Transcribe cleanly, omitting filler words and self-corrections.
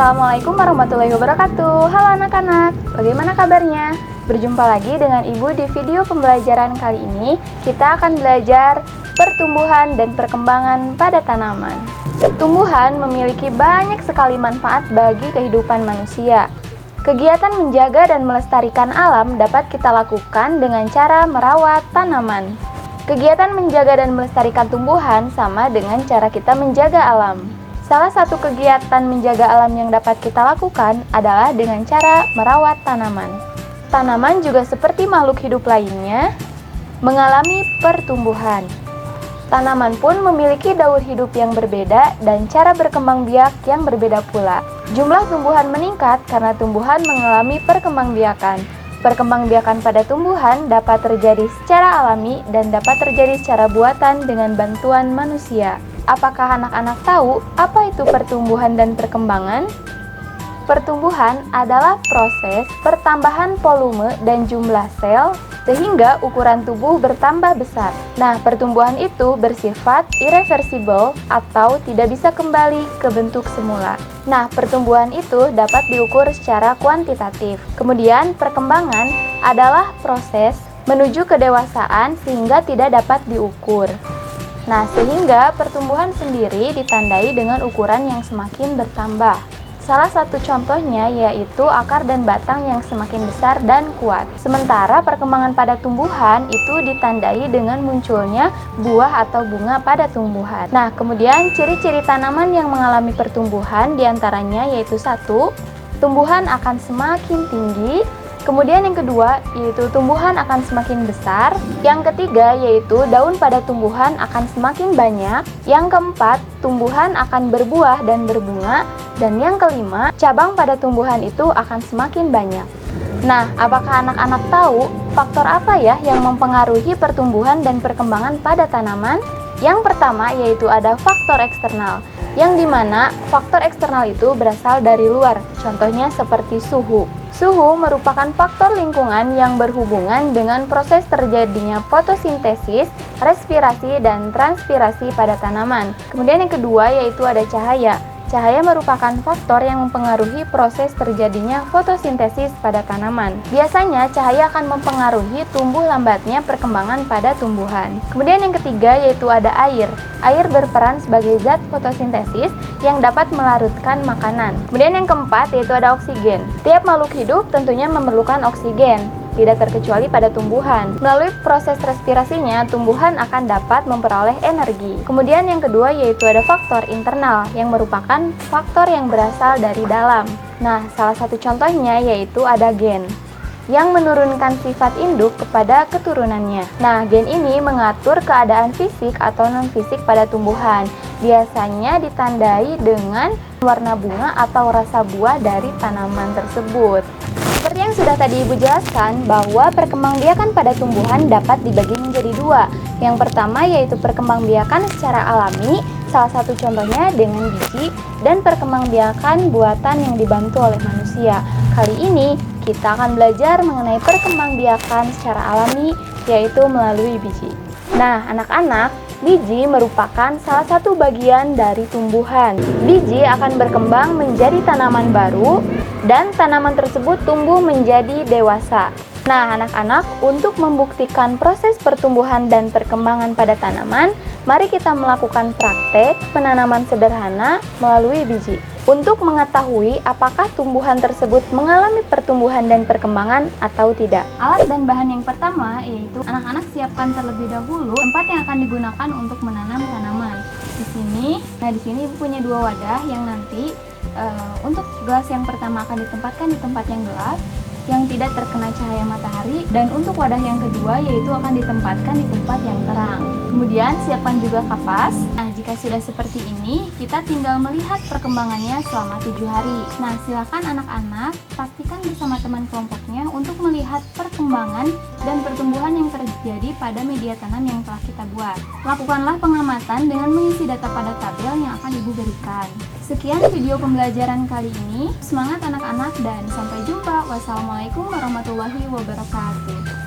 Assalamualaikum warahmatullahi wabarakatuh. Halo anak-anak, bagaimana kabarnya? Berjumpa lagi dengan Ibu di video pembelajaran kali ini. Kita akan belajar pertumbuhan dan perkembangan pada tanaman. Tumbuhan memiliki banyak sekali manfaat bagi kehidupan manusia. Kegiatan menjaga dan melestarikan alam dapat kita lakukan dengan cara merawat tanaman. Kegiatan menjaga dan melestarikan tumbuhan sama dengan cara kita menjaga alam. Salah satu kegiatan menjaga alam yang dapat kita lakukan adalah dengan cara merawat tanaman. Tanaman juga seperti makhluk hidup lainnya, mengalami pertumbuhan. Tanaman pun memiliki daur hidup yang berbeda dan cara berkembang biak yang berbeda pula. Jumlah tumbuhan meningkat karena tumbuhan mengalami perkembangbiakan. Perkembangbiakan pada tumbuhan dapat terjadi secara alami dan dapat terjadi secara buatan dengan bantuan manusia. Apakah anak-anak tahu apa itu pertumbuhan dan perkembangan? Pertumbuhan adalah proses pertambahan volume dan jumlah sel sehingga ukuran tubuh bertambah besar. Nah, pertumbuhan itu bersifat irreversible atau tidak bisa kembali ke bentuk semula. Nah, pertumbuhan itu dapat diukur secara kuantitatif. Kemudian, perkembangan adalah proses menuju kedewasaan sehingga tidak dapat diukur. Nah, sehingga pertumbuhan sendiri ditandai dengan ukuran yang semakin bertambah. Salah satu contohnya yaitu akar dan batang yang semakin besar dan kuat. Sementara perkembangan pada tumbuhan itu ditandai dengan munculnya buah atau bunga pada tumbuhan. Nah, kemudian ciri-ciri tanaman yang mengalami pertumbuhan diantaranya yaitu 1. Tumbuhan akan semakin tinggi. Kemudian yang kedua yaitu tumbuhan akan semakin besar. Yang ketiga yaitu daun pada tumbuhan akan semakin banyak. Yang keempat, tumbuhan akan berbuah dan berbunga. Dan yang kelima, cabang pada tumbuhan itu akan semakin banyak. Nah, apakah anak-anak tahu faktor apa ya yang mempengaruhi pertumbuhan dan perkembangan pada tanaman? Yang pertama yaitu ada faktor eksternal, yang dimana faktor eksternal itu berasal dari luar, contohnya seperti suhu. Suhu merupakan faktor lingkungan yang berhubungan dengan proses terjadinya fotosintesis, respirasi, dan transpirasi pada tanaman. Kemudian yang kedua yaitu ada cahaya. Cahaya merupakan faktor yang mempengaruhi proses terjadinya fotosintesis pada tanaman. Biasanya, cahaya akan mempengaruhi tumbuh lambatnya perkembangan pada tumbuhan. Kemudian yang ketiga yaitu ada air. Air berperan sebagai zat fotosintesis yang dapat melarutkan makanan. Kemudian yang keempat yaitu ada oksigen. Tiap makhluk hidup tentunya memerlukan oksigen, tidak terkecuali pada tumbuhan. Melalui proses respirasinya, tumbuhan akan dapat memperoleh energi. Kemudian yang kedua yaitu ada faktor internal, yang merupakan faktor yang berasal dari dalam. Nah, salah satu contohnya yaitu ada gen, yang menurunkan sifat induk kepada keturunannya. Nah, gen ini mengatur keadaan fisik atau non-fisik pada tumbuhan. Biasanya ditandai dengan warna bunga atau rasa buah dari tanaman tersebut. Seperti yang sudah tadi Ibu jelaskan, bahwa perkembangbiakan pada tumbuhan dapat dibagi menjadi dua. Yang pertama yaitu perkembangbiakan secara alami, salah satu contohnya dengan biji, dan perkembangbiakan buatan yang dibantu oleh manusia. Kali ini kita akan belajar mengenai perkembangbiakan secara alami, yaitu melalui biji. Nah, anak-anak, biji merupakan salah satu bagian dari tumbuhan. Biji akan berkembang menjadi tanaman baru, dan tanaman tersebut tumbuh menjadi dewasa. Nah, anak-anak, untuk membuktikan proses pertumbuhan dan perkembangan pada tanaman, mari kita melakukan praktek penanaman sederhana melalui biji. Untuk mengetahui apakah tumbuhan tersebut mengalami pertumbuhan dan perkembangan atau tidak. Alat dan bahan yang pertama yaitu anak-anak siapkan terlebih dahulu tempat yang akan digunakan untuk menanam tanaman. Di sini Ibu punya dua wadah yang nanti untuk gelas yang pertama akan ditempatkan di tempat yang gelap, yang tidak terkena cahaya matahari, dan untuk wadah yang kedua yaitu akan ditempatkan di tempat yang terang. Kemudian siapkan juga kapas. Nah, jika sudah seperti ini, kita tinggal melihat perkembangannya selama 7 hari. Nah, silakan anak-anak pastikan bersama teman kelompoknya untuk melihat perkembangan dan pertumbuhan yang terjadi pada media tanam yang telah kita buat. Lakukanlah pengamatan dengan mengisi data pada tabel yang akan Ibu berikan. Sekian video pembelajaran kali ini. Semangat anak-anak dan sampai jumpa. Wassalamualaikum warahmatullahi wabarakatuh.